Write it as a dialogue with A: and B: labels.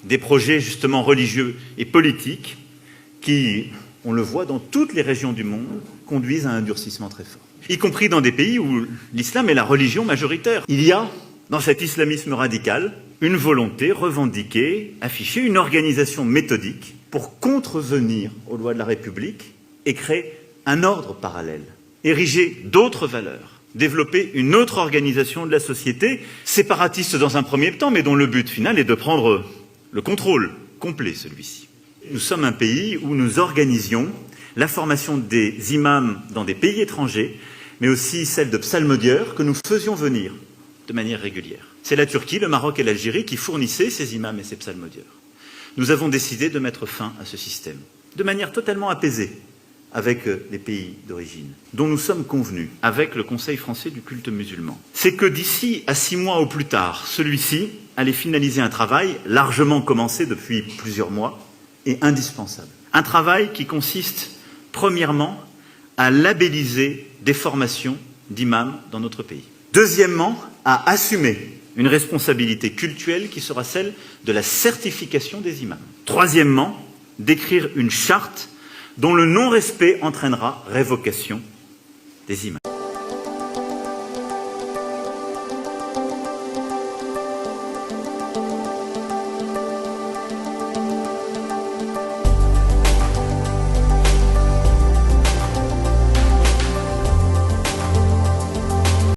A: des projets justement religieux et politiques qui, on le voit dans toutes les régions du monde, conduisent à un durcissement très fort. Y compris dans des pays où l'islam est la religion majoritaire. Il y a, dans cet islamisme radical, une volonté revendiquée, affichée, une organisation méthodique pour contrevenir aux lois de la République et créer un ordre parallèle, ériger d'autres valeurs, développer une autre organisation de la société, séparatiste dans un premier temps, mais dont le but final est de prendre le contrôle complet, celui-ci. Nous sommes un pays où nous organisions la formation des imams dans des pays étrangers, mais aussi celle de psalmodieurs que nous faisions venir de manière régulière. C'est la Turquie, le Maroc et l'Algérie qui fournissaient ces imams et ces psalmodieurs. Nous avons décidé de mettre fin à ce système, de manière totalement apaisée, avec les pays d'origine, dont nous sommes convenus avec le Conseil français du culte musulman. C'est que d'ici à 6 mois au plus tard, celui-ci allait finaliser un travail largement commencé depuis plusieurs mois et indispensable. Un travail qui consiste, premièrement, à labelliser des formations d'imams dans notre pays. Deuxièmement, à assumer une responsabilité cultuelle qui sera celle de la certification des imams. Troisièmement, d'écrire une charte dont le non-respect entraînera révocation des imams.